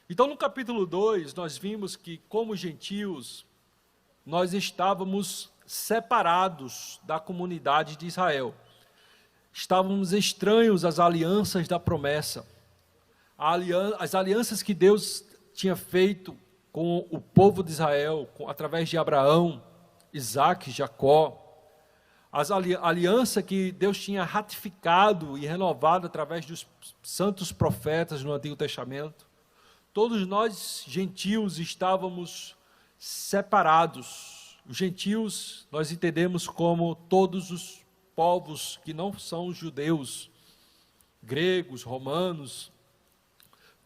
Então, no capítulo 2, nós vimos que, como gentios, nós estávamos separados da comunidade de Israel. Estávamos estranhos às alianças da promessa, as alianças que Deus tinha feito com o povo de Israel, através de Abraão, Isaque, Jacó, a aliança que Deus tinha ratificado e renovado através dos santos profetas no Antigo Testamento. Todos nós, gentios, estávamos separados. Os gentios, nós entendemos como todos os povos que não são judeus, gregos, romanos,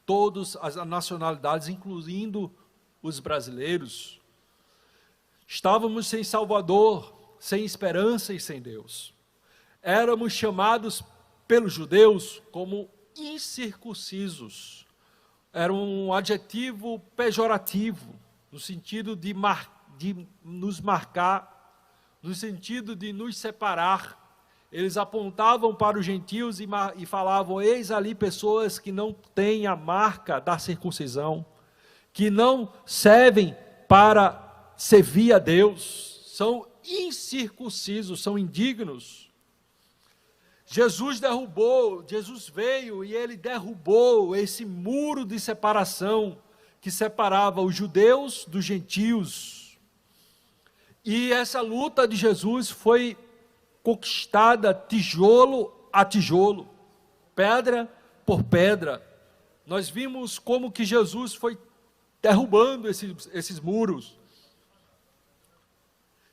todas as nacionalidades, incluindo os brasileiros. Estávamos sem Salvador, sem esperança e sem Deus. Éramos chamados pelos judeus como incircuncisos. Era um adjetivo pejorativo, no sentido de nos marcar, no sentido de nos separar. Eles apontavam para os gentios e falavam: eis ali pessoas que não têm a marca da circuncisão, que não servem para servir a Deus, são incircuncisos, são indignos. Jesus veio e ele derrubou esse muro de separação que separava os judeus dos gentios. E essa luta de Jesus foi conquistada tijolo a tijolo, pedra por pedra. Nós vimos como que Jesus foi derrubando esses muros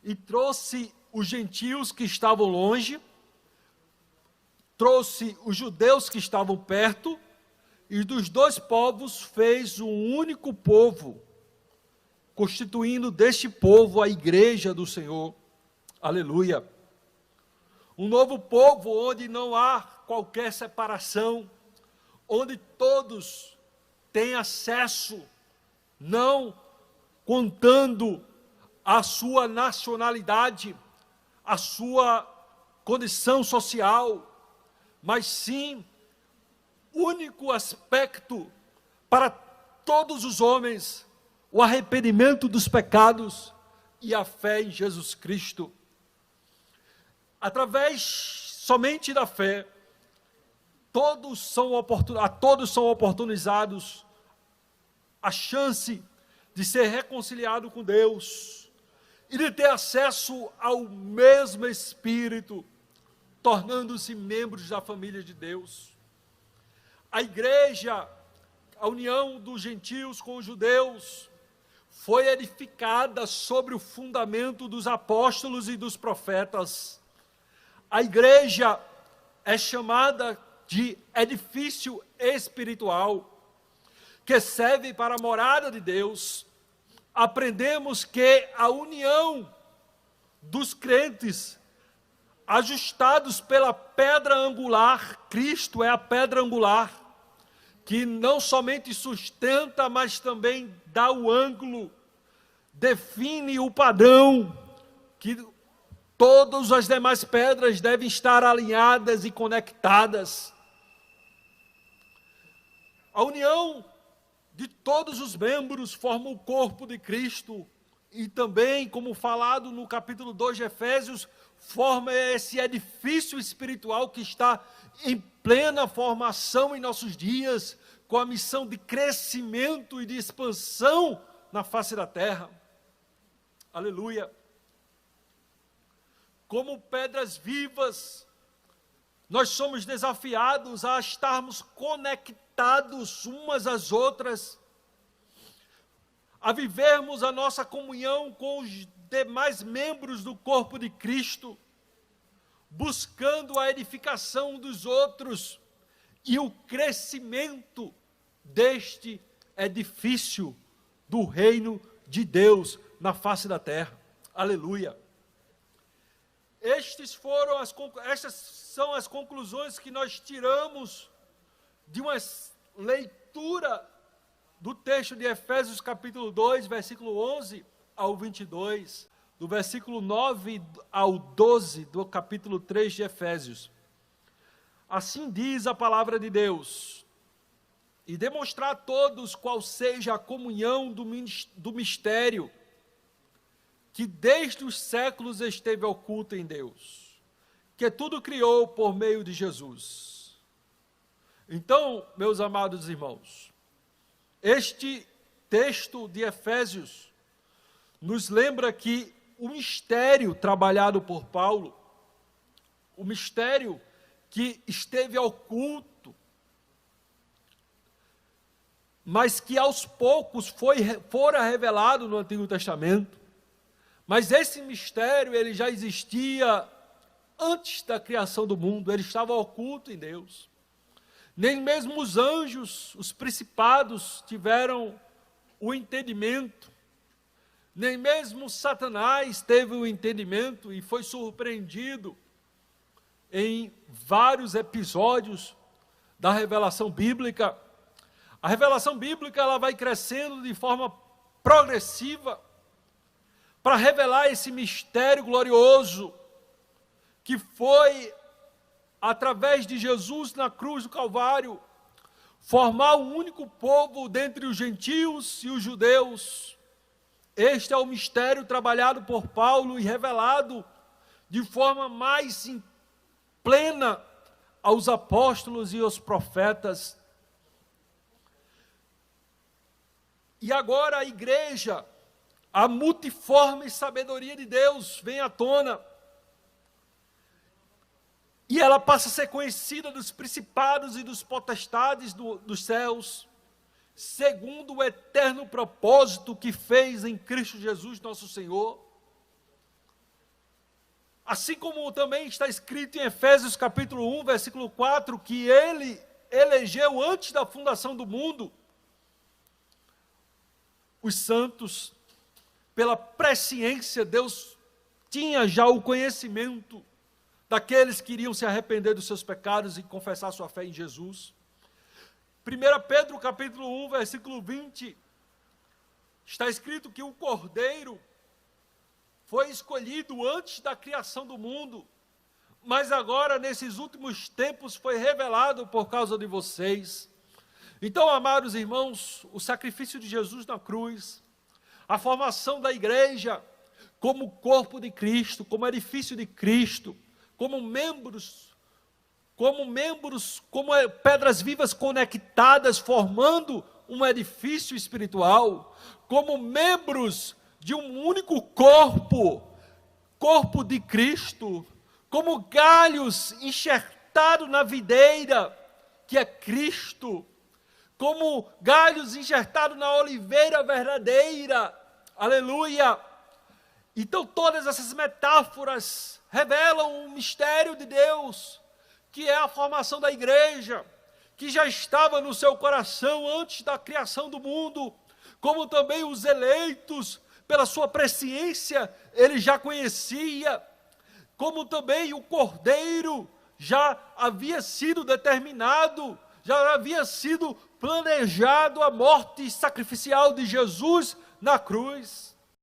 e trouxe os gentios que estavam longe, trouxe os judeus que estavam perto, e dos dois povos fez um único povo, constituindo deste povo a igreja do Senhor. Aleluia! Um novo povo onde não há qualquer separação, onde todos têm acesso, não contando a sua nacionalidade, a sua condição social, mas sim único aspecto para todos os homens, o arrependimento dos pecados e a fé em Jesus Cristo. Através somente da fé, todos são oportunizados a chance de ser reconciliado com Deus e de ter acesso ao mesmo Espírito, tornando-se membros da família de Deus. A igreja, a união dos gentios com os judeus, foi edificada sobre o fundamento dos apóstolos e dos profetas. A igreja é chamada de edifício espiritual, que serve para a morada de Deus. Aprendemos que a união dos crentes, ajustados pela pedra angular, Cristo é a pedra angular, que não somente sustenta, mas também dá o ângulo, define o padrão, que todas as demais pedras devem estar alinhadas e conectadas. A união de todos os membros forma o corpo de Cristo, e também, como falado no capítulo 2 de Efésios, forma esse edifício espiritual que está em plena formação em nossos dias, com a missão de crescimento e de expansão na face da terra. Aleluia! Como pedras vivas, nós somos desafiados a estarmos conectados umas às outras, a vivermos a nossa comunhão com os demais membros do corpo de Cristo, buscando a edificação dos outros e o crescimento deste edifício do reino de Deus na face da terra. Aleluia! Estas são as conclusões que nós tiramos de uma leitura do texto de Efésios capítulo 2, versículo 11 ao 22, do versículo 9 ao 12 do capítulo 3 de Efésios. Assim diz a palavra de Deus: e demonstrar a todos qual seja a comunhão do mistério que desde os séculos esteve oculto em Deus, que tudo criou por meio de Jesus. Então, meus amados irmãos, este texto de Efésios nos lembra que o mistério trabalhado por Paulo, o mistério que esteve oculto, mas que aos poucos fora revelado no Antigo Testamento, mas esse mistério ele já existia antes da criação do mundo, ele estava oculto em Deus. Nem mesmo os anjos, os principados tiveram o entendimento, nem mesmo Satanás teve o entendimento e foi surpreendido em vários episódios da revelação bíblica. A revelação bíblica ela vai crescendo de forma progressiva para revelar esse mistério glorioso que foi, através de Jesus na cruz do Calvário, formar um único povo dentre os gentios e os judeus. Este é o mistério trabalhado por Paulo e revelado de forma mais plena aos apóstolos e aos profetas. E agora a igreja, a multiforme sabedoria de Deus vem à tona. E ela passa a ser conhecida dos principados e dos potestades dos céus, segundo o eterno propósito que fez em Cristo Jesus nosso Senhor. Assim como também está escrito em Efésios capítulo 1, versículo 4, que Ele elegeu antes da fundação do mundo os santos, pela presciência, Deus tinha já o conhecimento daqueles que iriam se arrepender dos seus pecados e confessar sua fé em Jesus. 1 Pedro capítulo 1, versículo 20, está escrito que o Cordeiro foi escolhido antes da criação do mundo, mas agora, nesses últimos tempos, foi revelado por causa de vocês. Então, amados irmãos, o sacrifício de Jesus na cruz, a formação da igreja como corpo de Cristo, como edifício de Cristo, como pedras vivas conectadas, formando um edifício espiritual, como membros de um único corpo de Cristo, como galhos enxertados na videira, que é Cristo, como galhos enxertados na oliveira verdadeira, aleluia. Então todas essas metáforas revelam o mistério de Deus, que é a formação da igreja, que já estava no seu coração antes da criação do mundo, como também os eleitos, pela sua presciência, ele já conhecia, como também o Cordeiro já havia sido determinado, já havia sido planejado a morte sacrificial de Jesus na cruz.